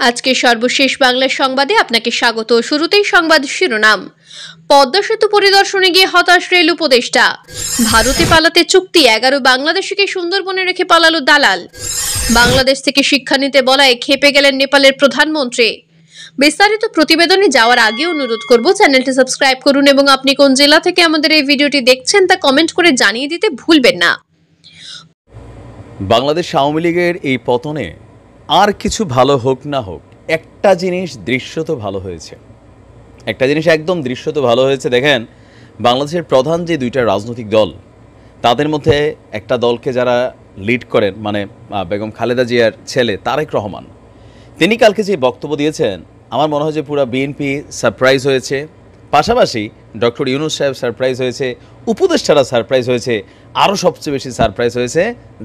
আজকে সর্বশেষ বাংলা সংবাদে আপনাকে স্বাগত। শুরুতেই সংবাদ শিরোনাম। পদ্মা সেতু পরিদর্শনে গিয়ে হতাশ রেল উপদেষ্টা। ভারতে পালাতে চুক্তি, 11 বাংলাদেশিকে সুন্দরবনে রেখে পালালো দালাল। বাংলাদেশ থেকে শিক্ষা নিতে বলায় খেপে গেলেন নেপালের প্রধানমন্ত্রী। বিস্তারিত প্রতিবেদনে যাওয়ার আগে অনুরোধ করব চ্যানেলটি সাবস্ক্রাইব করুন এবং আপনি কোন জেলা থেকে আমাদের এই ভিডিওটি দেখছেন তা কমেন্ট করে জানিয়ে দিতে ভুলবেন না। বাংলাদেশ আওয়ামী লীগের এই পতনে আর কিছু ভালো হোক না হোক, একটা জিনিস দৃশ্যত ভালো হয়েছে, একটা জিনিস একদম দৃশ্যত ভালো হয়েছে। দেখেন, বাংলাদেশের প্রধান যে দুইটা রাজনৈতিক দল, তাদের মধ্যে একটা দলকে যারা লিড করেন, মানে বেগম খালেদা জিয়ার ছেলে তারেক রহমান, তিনি কালকে যে বক্তব্য দিয়েছেন, আমার মনে হয় যে পুরো বিএনপি সারপ্রাইজ হয়েছে, পাশাপাশি ডক্টর ইউনূস সাহেব সারপ্রাইজ হয়েছে, উপদেষ্টারা সারপ্রাইজ হয়েছে, আরও সবচেয়ে বেশি সারপ্রাইজ হয়েছে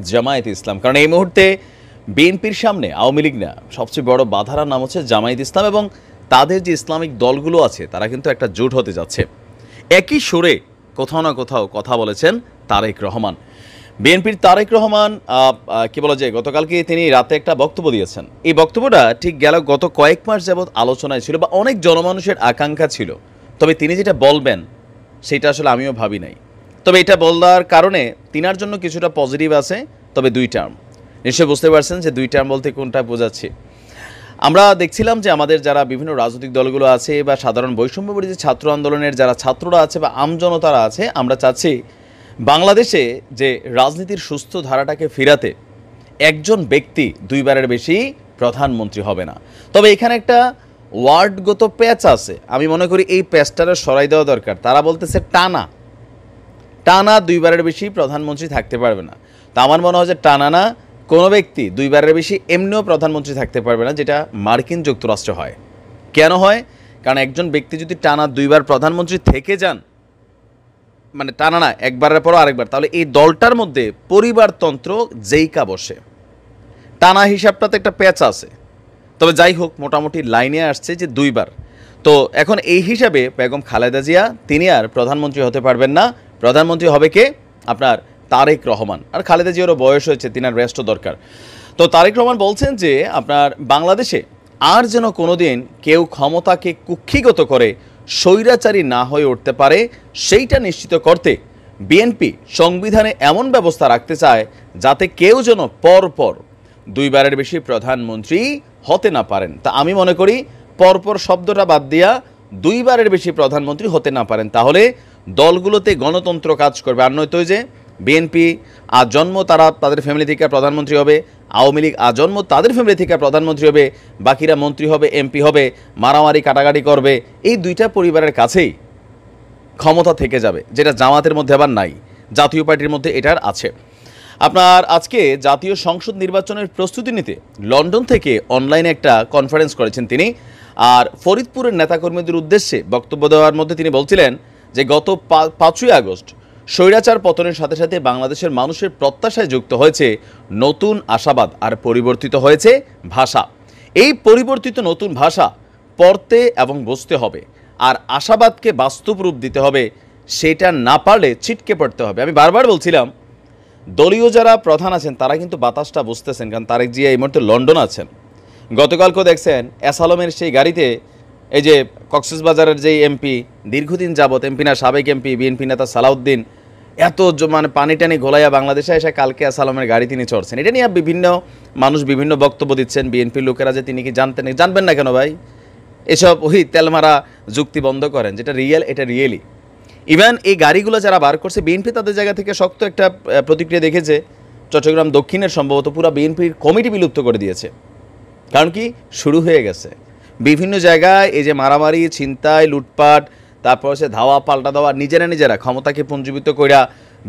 জামায়াত ইসলাম। কারণ এই মুহূর্তে বিএনপির সামনে আওয়ামী লীগ না, সবচেয়ে বড় বাধার নাম হচ্ছে জামায়াত ইসলাম, এবং তাদের যে ইসলামিক দলগুলো আছে তারা কিন্তু একটা জোট হতে যাচ্ছে। একই সুরে কোথাও না কোথাও কথা বলেছেন তারেক রহমান। বিএনপির তারেক রহমান কি বলা যায়, গতকালকে তিনি রাতে একটা বক্তব্য দিয়েছেন। এই বক্তব্যটা ঠিক গত কয়েক মাস যাবৎ আলোচনায় ছিল বা অনেক জনমানুষের আকাঙ্ক্ষা ছিল, তবে তিনি যেটা বলবেন সেটা আসলে আমিও ভাবি নাই। তবে এটা বলার কারণে তিনার জন্য কিছুটা পজিটিভ আছে, তবে দুই টার্ম। নিশ্চয়ই বুঝতে পারছেন যে দুই টার্ম বলতে কোনটা বোঝাচ্ছি। আমরা দেখছিলাম যে আমাদের যারা বিভিন্ন রাজনৈতিক দলগুলো আছে বা সাধারণ বৈষম্যবিরোধী ছাত্র আন্দোলনের যারা ছাত্ররা আছে বা আমজনতারা আছে, আমরা চাচ্ছি বাংলাদেশে যে রাজনীতির সুস্থ ধারাটাকে ফিরাতে একজন ব্যক্তি দুইবারের বেশি প্রধানমন্ত্রী হবে না। তবে এখানে একটা ওয়ার্ডগত প্যাচ আছে, আমি মনে করি এই প্যাচটারে সরাই দেওয়া দরকার। তারা বলতেছে টানা দুইবারের বেশি প্রধানমন্ত্রী থাকতে পারবে না। তা আমার মনে হয় যে টানা না, কোনো ব্যক্তি দুইবারের বেশি এমনিও প্রধানমন্ত্রী থাকতে পারবে না, যেটা মার্কিন যুক্তরাষ্ট্রে হয়। কেন হয়? কারণ একজন ব্যক্তি যদি টানা দুইবার প্রধানমন্ত্রী থেকে যান, মানে টানা না, একবারের পরও আরেকবার, তাহলে এই দলটার মধ্যে পরিবারতন্ত্র যেইকা বসে। টানা হিসাবটাতে একটা প্যাচ আছে। তবে যাই হোক, মোটামুটি লাইনে আসছে যে দুইবার। তো এখন এই হিসাবে বেগম খালেদা জিয়া তিনি আর প্রধানমন্ত্রী হতে পারবেন না। প্রধানমন্ত্রী হবে কে? আপনার তারেক রহমান। আর খালেদা জিয়ারও বয়স হয়েছে, তিনার রেস্টও দরকার। তো তারেক রহমান বলছেন যে আপনার বাংলাদেশে আর যেন কোনোদিন কেউ ক্ষমতাকে কুক্ষিগত করে স্বৈরাচারী না হয়ে উঠতে পারে, সেইটা নিশ্চিত করতে বিএনপি সংবিধানে এমন ব্যবস্থা রাখতে চায় যাতে কেউ যেন পরপর দুইবারের বেশি প্রধানমন্ত্রী হতে না পারেন। তা আমি মনে করি পরপর শব্দটা বাদ দিয়া দুইবারের বেশি প্রধানমন্ত্রী হতে না পারেন, তাহলে দলগুলোতে গণতন্ত্র কাজ করবে। আর নয়তো যে বিএনপি আজন্ম তারা তাদের ফ্যামিলি থেকে প্রধানমন্ত্রী হবে, আওয়ামী লীগ আজন্ম তাদের ফ্যামিলি থেকে প্রধানমন্ত্রী হবে, বাকিরা মন্ত্রী হবে, এমপি হবে, মারামারি কাটাকাটি করবে। এই দুইটা পরিবারের কাছেই ক্ষমতা থেকে যাবে, যেটা জামাতের মধ্যে আবার নাই, জাতীয় পার্টির মধ্যে এটার আছে। আপনার আজকে জাতীয় সংসদ নির্বাচনের প্রস্তুতি নিতে লন্ডন থেকে অনলাইনে একটা কনফারেন্স করেছেন তিনি। আর ফরিদপুরের নেতাকর্মীদের উদ্দেশ্যে বক্তব্য দেওয়ার মধ্যে তিনি বলছিলেন যে গত 5ই আগস্ট স্বৈরাচার পতনের সাথে সাথে বাংলাদেশের মানুষের প্রত্যাশায় যুক্ত হয়েছে নতুন আশাবাদ, আর পরিবর্তিত হয়েছে ভাষা। এই পরিবর্তিত নতুন ভাষা পড়তে এবং বুঝতে হবে, আর আশাবাদকে বাস্তব রূপ দিতে হবে। সেটা না পারলে ছিটকে পড়তে হবে। আমি বারবার বলছিলাম, দলীয় যারা প্রধান আছেন তারা কিন্তু বাতাসটা বুঝতেছেন, কারণ তারেক জিয়া এই মুহূর্তে লন্ডন আছেন। গতকালকেও দেখছেন এসালমের সেই গাড়িতে এই যে কক্সবাজারের যেই এমপি, দীর্ঘদিন যাবৎ এমপি না, সাবেক এমপি, বিএনপি নেতা সালাউদ্দিন, এত মানে পানি টানি ঘোলাইয়া বাংলাদেশে এসে কালকে আসালমের গাড়ি তিনি চড়ছেন। এটা নিয়ে বিভিন্ন মানুষ বিভিন্ন বক্তব্য দিচ্ছেন। বিএনপির লোকেরা যে তিনি কি জানবেন না কেন ভাই? এসব ওই তেলমারা যুক্তি বন্ধ করেন, যেটা রিয়েল এটা রিয়েলি। ইভেন এই গাড়িগুলো যারা বার করছে, বিএনপি তাদের জায়গা থেকে শক্ত একটা প্রতিক্রিয়া দেখেছে। চট্টগ্রাম দক্ষিণের সম্ভবত পুরো বিএনপির কমিটি বিলুপ্ত করে দিয়েছে। কারণ কি, শুরু হয়ে গেছে বিভিন্ন জায়গায় এই যে মারামারি, ছিনতাই, লুটপাট, তারপর হচ্ছে ধাওয়া পাল্টা দেওয়া, নিজেরা ক্ষমতাকে পুঞ্জীবিত কইরা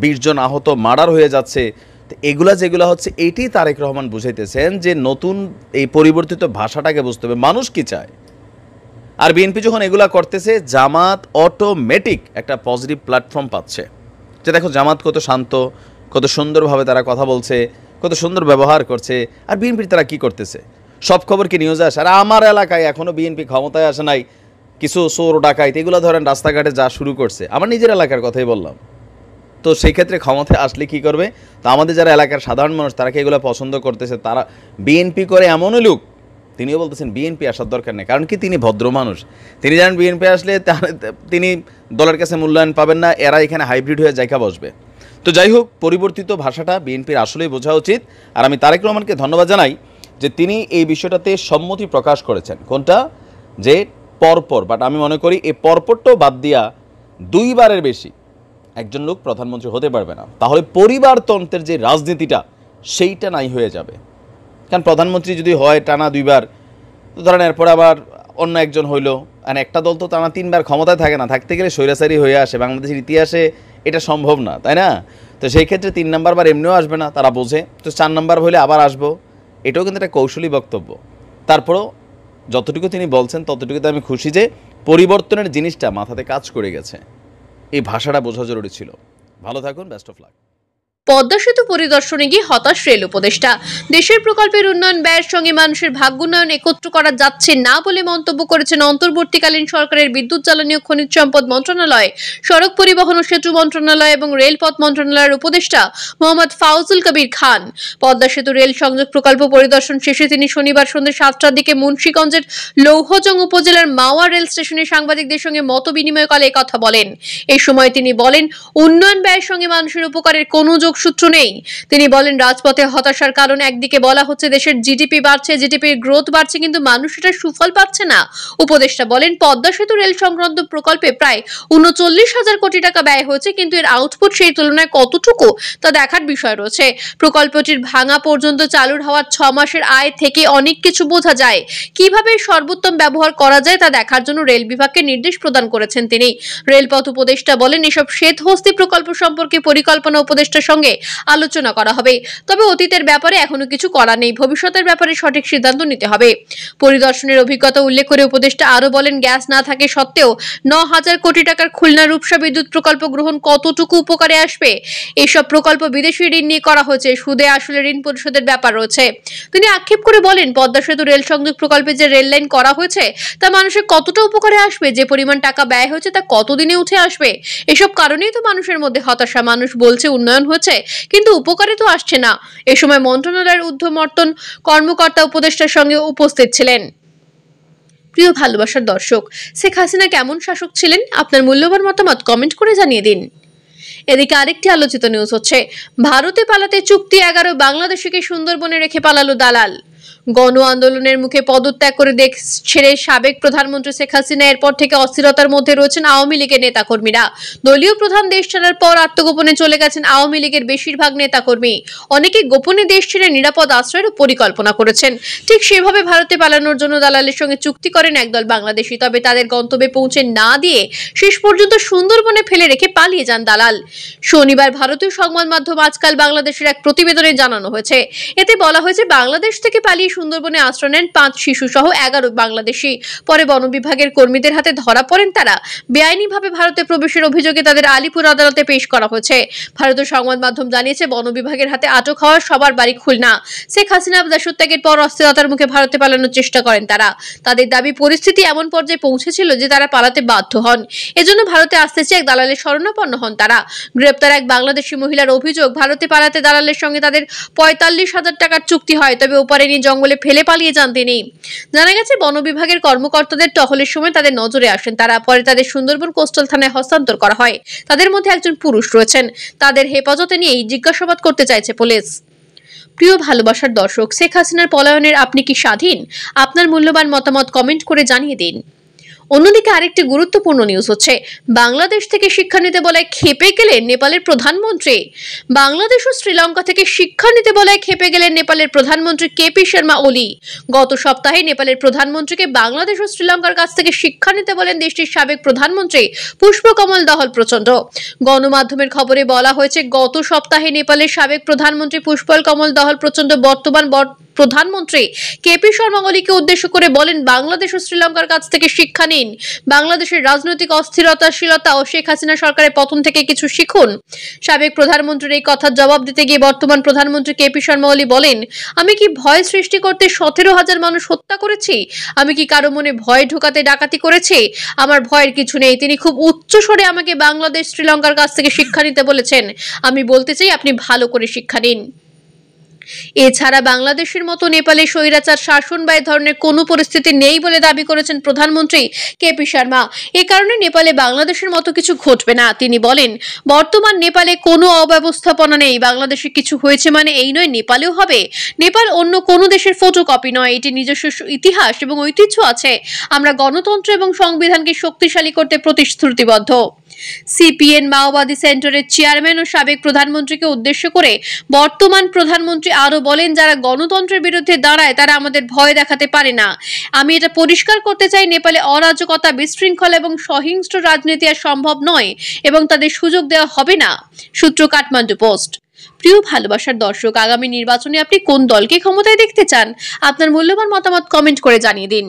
20 জন আহত, মার্ডার হয়ে যাচ্ছে। তো এগুলা যেগুলো হচ্ছে, এইটি তারেক রহমান বুঝাইতেছেন যে নতুন এই পরিবর্তিত ভাষাটাকে বুঝতে হবে, মানুষ কি চায়। আর বিএনপি যখন এগুলা করতেছে, জামাত অটোমেটিক একটা পজিটিভ প্ল্যাটফর্ম পাচ্ছে। যে দেখো জামাত কত শান্ত, কত সুন্দরভাবে তারা কথা বলছে, কত সুন্দর ব্যবহার করছে। আর বিএনপির তারা কি করতেছে, সব খবর কি নিউজে আসে। আর আমার এলাকায় এখনও বিএনপি ক্ষমতায় আসে নাই, কিছু চোর ডাকাইত এগুলো ধরেন রাস্তাঘাটে যা শুরু করছে। আমার নিজের এলাকার কথাই বললাম। তো সেই ক্ষেত্রে ক্ষমতায় আসলে কি করবে? তো আমাদের যারা এলাকার সাধারণ মানুষ, তারা কি এগুলো পছন্দ করতেছে? তারা বিএনপি করে এমনও লোক তিনিও বলতেছেন বিএনপি আসার দরকার নেই, কারণ কি তিনি ভদ্র মানুষ, তিনি জানেন বিএনপি আসলে তিনি দলের কাছে মূল্যায়ন পাবেন না, এরা এখানে হাইব্রিড হয়ে জায়গা বসবে। তো যাই হোক, পরিবর্তিত ভাষাটা বিএনপির আসলেই বোঝা উচিত। আর আমি তারেক রহমানকে ধন্যবাদ জানাই যে তিনি এই বিষয়টাতে সম্মতি প্রকাশ করেছেন, কোনটা যে পরপর, বাট আমি মনে করি এই পরপরটাও বাদ দিয়া 2 বারের বেশি একজন লোক প্রধানমন্ত্রী হতে পারবে না, তাহলে পরিবারতন্ত্রের যে রাজনীতিটা সেইটা নাই হয়ে যাবে। কারণ প্রধানমন্ত্রী যদি হয় টানা 2 বার, তো ধরেন এরপর আবার অন্য একজন হইলো, আর একটা দল তো টানা 3 বার ক্ষমতায় থাকে না, থাকতে গেলে স্বৈরাচারী হয়ে আসে, বাংলাদেশের ইতিহাসে এটা সম্ভব না, তাই না? তো সেই ক্ষেত্রে 3 নাম্বার বার এমনিও আসবে না, তারা বোঝে, তো 4 নাম্বার হলে আবার আসবো, এটাও কিন্তু একটা কৌশলী বক্তব্য। তারপরও যতটুকু তিনি বলছেন ততটুকুতে আমি খুশি যে পরিবর্তনের জিনিসটা মাথাতে কাজ করে গেছে, এই ভাষাটা বোঝা জরুরি ছিল। ভালো থাকুন, বেস্ট অফ লাক। পদ্মা সেতু পরিদর্শনে গিয়ে হতাশ রেল উপদেষ্টা। দেশের প্রকল্পের উন্নয়ন ব্যয়ের সঙ্গে মানুষের ভাগ্যোন্নয়ন একত্র করা যাচ্ছে না বলে মন্তব্য করেছেন অন্তর্বর্তীকালীন সরকারের বিদ্যুৎ, জ্বালানি ও খনিজ সম্পদ মন্ত্রণালয়, সড়ক পরিবহন ও সেতু মন্ত্রণালয় এবং রেলপথ মন্ত্রণালয়ের উপদেষ্টা মোহাম্মদ ফাউজুল কবির খান। পদ্মা সেতু রেল সংযোগ প্রকল্প পরিদর্শন শেষে তিনি শনিবার সন্ধ্যে 7টার দিকে মুন্সিগঞ্জের লৌহজং উপজেলার মাওয়া রেল স্টেশনে সাংবাদিকদের সঙ্গে মত বিনিময়কালে কথা বলেন। এই সময় তিনি বলেন, উন্নয়ন ব্যয়ের সঙ্গে মানুষের উপকারের কোনো সূত্র নেই। তিনি বলেন, রাজপথে হতাশার কারণ একদিকে বলা হচ্ছে দেশের জিডিপি বাড়ছে, জিডিপির গ্রোথ বাড়ছে, কিন্তু মানুষ এটার সুফল পাচ্ছে না। উপদেষ্টা বলেন, পদ্মা সেতু রেল সংক্রান্ত প্রকল্পে প্রায় 39,000 কোটি টাকা ব্যয় হয়েছে, কিন্তু এর আউটপুট সেই তুলনায় কতটুকু তা দেখার বিষয় রয়েছে। প্রকল্পটির ভাঙা পর্যন্ত চালুর হওয়ার 6 মাসের আয় থেকে অনেক কিছু বোঝা যায়। কিভাবে সর্বোত্তম ব্যবহার করা যায় তা দেখার জন্য রেল বিভাগকে নির্দেশ প্রদান করেছেন তিনি। রেলপথ উপদেষ্টা বলেন, এসব শ্বেতহস্তি প্রকল্প সম্পর্কে পরিকল্পনা উপদেষ্টার সঙ্গে আলোচনা করা হবে, তবে অতীতের ব্যাপারে এখনো কিছু করা নেই, ভবিষ্যতের ব্যাপারে সঠিক সিদ্ধান্ত নিতে হবে। পরিদর্শনের অভিজ্ঞতা উল্লেখ করে উপদেষ্টা আরো বলেন, গ্যাস না থাকে সত্ত্বেও 9,000 কোটি টাকার খুলনা রূপসা বিদ্যুৎ প্রকল্প গ্রহণ কতটুকু উপকারে আসবে। এসব প্রকল্প বিদেশি ঋণ নিয়ে করা হয়েছে, সুদে আসলে ঋণ পরিশোধের ব্যাপার রয়েছে। তিনি আক্ষেপ করে বলেন, পদ্মা সেতু রেল সংযোগ প্রকল্পে যে রেল লাইন করা হয়েছে তা মানুষের কতটা উপকারে আসবে, যে পরিমাণ টাকা ব্যয় হয়েছে তা কতদিনে উঠে আসবে। এসব কারণেই তো মানুষের মধ্যে হতাশা। মানুষ বলছে উন্নয়ন হচ্ছে, কিন্তু উপকারে তো আসছে না। এ সময় মন্ত্রণালয়ের ঊর্ধ্বতন কর্মকর্তা উপদেষ্টার সঙ্গে উপস্থিত ছিলেন। প্রিয় ভালোবাসার দর্শক, শেখ হাসিনা কেমন শাসক ছিলেন? আপনার মূল্যবান মতামত কমেন্ট করে জানিয়ে দিন। এদিকে আরেকটি আলোচিত নিউজ হচ্ছে, ভারতে পালাতে চুক্তি 11 বাংলাদেশিকে সুন্দরবনে রেখে পালালো দালাল। গণ আন্দোলনের মুখে পদত্যাগ করে দেশ ছেড়ে সাবেক প্রধানমন্ত্রী শেখ হাসিনা এরপর থেকে অস্থিরতার মধ্যে রয়েছেন আওয়ামী লীগের নেতাকর্মীরা। দলীয় প্রধান দেশ ছাড়ার পর আত্মগোপনে চলে গেছেন আওয়ামী লীগের বেশিরভাগ নেতাকর্মী। অনেকে গোপনে দেশ ছেড়ে নিরাপদ আশ্রয়ের পরিকল্পনা করেছেন। ঠিক সেভাবে ভারতে পালানোর জন্য দালালের সঙ্গে চুক্তি করেন একদল বাংলাদেশি, তবে তাদের গন্তব্যে পৌঁছে না দিয়ে শেষ পর্যন্ত সুন্দরবনে ফেলে রেখে পালিয়ে যান দালাল। শনিবার ভারতীয় সংবাদ মাধ্যম আজকাল বাংলাদেশের এক প্রতিবেদনে জানানো হয়েছে, এতে বলা হয়েছে বাংলাদেশ থেকে পালিয়ে সুন্দরবনে আশ্রয় নেন 5 শিশু সহ 11 বাংলাদেশি। পরে বন বিভাগের কর্মীদের হাতে ধরা পড়েন তারা। বেআইনিভাবে ভারতে প্রবেশের অভিযোগে তাদের আলিপুর আদালতে পেশ করা হয়েছে। ভারতীয় সংবাদ মাধ্যম জানিয়েছে, বন বিভাগের হাতে আটক হওয়া সবার বাড়ি খুলনা। শেখ হাসিনা দেশত্যাগের পর অস্থিরতার মুখে ভারতে পালানোর চেষ্টা করেন তারা। তাদের দাবি, পরিস্থিতি এমন পর্যায়ে পৌঁছেছিল যে তারা পালাতে বাধ্য হন। এজন্য ভারতে আসতে চেয়ে এক দালালের শরণাপন্ন হন তারা। গ্রেপ্তার এক বাংলাদেশি মহিলার অভিযোগ, ভারতে পালাতে দালালের সঙ্গে তাদের 45,000 টাকার চুক্তি হয়, তবে ওপারে নিয়ে জঙ্গলে ফেলে পালিয়ে যান তিনি। জানা গেছে, বন বিভাগের কর্মকর্তাদের টহলের সময় তাদের নজরে আসেন তারা। পরে তাদের সুন্দরবন কোস্টাল থানায় হস্তান্তর করা হয়। তাদের মধ্যে একজন পুরুষ রয়েছেন। তাদের হেফাজতে নিয়েই জিজ্ঞাসাবাদ করতে চাইছে পুলিশ। প্রিয় ভালোবাসার দর্শক, শেখ হাসিনার পলায়নের আপনি কি স্বাধীন? আপনার মূল্যবান মতামত কমেন্ট করে জানিয়ে দিন। অন্যদিকে আরেকটি গুরুত্বপূর্ণ নিউজ হচ্ছে, বাংলাদেশ থেকে শিক্ষা নিতে বলায় ক্ষেপে গেলেন নেপালের প্রধানমন্ত্রী। বাংলাদেশ ও শ্রীলঙ্কা থেকে শিক্ষা নিতে বলায় ক্ষেপে গেলেন নেপালের প্রধানমন্ত্রী কেপি শর্মা ওলি। গত সপ্তাহে নেপালের প্রধানমন্ত্রীকে বাংলাদেশ ও শ্রীলঙ্কার কাছ থেকে শিক্ষা নিতে বলেন দেশটির সাবেক প্রধানমন্ত্রী পুষ্পকমল দহল প্রচন্ড। গণমাধ্যমের খবরে বলা হয়েছে, গত সপ্তাহে নেপালের সাবেক প্রধানমন্ত্রী পুষ্পকমল দহল প্রচন্ড বর্তমান প্রধানমন্ত্রী কেপি শর্মা ওলিকে উদ্দেশ্য করে বলেন, বাংলাদেশ ও শ্রীলঙ্কার কাছ থেকে শিক্ষা নিন। বাংলাদেশের রাজনৈতিক অস্থিরতা ও শেখ হাসিনা সরকারের পতন থেকে কিছু শিখুন। সাবেক প্রধানমন্ত্রীর এই কথার জবাব দিতে গিয়ে বর্তমান প্রধানমন্ত্রী কেপি শর্মা ওলি বলেন, আমি কি ভয় সৃষ্টি করতে 17,000 মানুষ হত্যা করেছি? আমি কি কারো মনে ভয় ঢোকাতে ডাকাতি করেছি? আমার ভয়ের কিছু নেই। তিনি খুব উচ্চ স্বরে আমাকে বাংলাদেশ শ্রীলঙ্কার কাছ থেকে শিক্ষা নিতে বলেছেন। আমি বলতে চাই, আপনি ভালো করে শিক্ষা নিন। এছাড়া বাংলাদেশের মতো নেপালে স্বৈরাচার শাসন বা এ ধরনের কোনো পরিস্থিতি নেই বলে দাবি করেছেন প্রধানমন্ত্রী কেপি শর্মা। এ কারণে নেপালে বাংলাদেশের মতো কিছু ঘটবে না। তিনি বলেন, বর্তমান নেপালে কোনো অব্যবস্থাপনা নেই। বাংলাদেশে কিছু হয়েছে মানে এই নয় নেপালেও হবে। নেপাল অন্য কোনো দেশের ফটোকপি নয়, এটি নিজস্ব ইতিহাস এবং ঐতিহ্য আছে। আমরা গণতন্ত্র এবং সংবিধানকে শক্তিশালী করতে প্রতিশ্রুতিবদ্ধ। সিপিএন মাওবাদী সেন্টারের চেয়ারম্যান ও সাবেক প্রধানমন্ত্রীকে উদ্দেশ্য করে বর্তমান প্রধানমন্ত্রী আরো বলেন, যারা গণতন্ত্রের বিরুদ্ধে দাঁড়ায় তারা আমাদের ভয় দেখাতে পারে না। আমি এটা পরিষ্কার করতে চাই, নেপালে অরাজকতা, বিশৃঙ্খলা এবং সহিংস্র রাজনীতি আর সম্ভব নয় এবং তাদের সুযোগ দেওয়া হবে না। সূত্র কাঠমান্ডু পোস্ট। প্রিয় ভালোবাসার দর্শক, আগামী নির্বাচনে আপনি কোন দলকে ক্ষমতায় দেখতে চান? আপনার মূল্যবান মতামত কমেন্ট করে জানিয়ে দিন।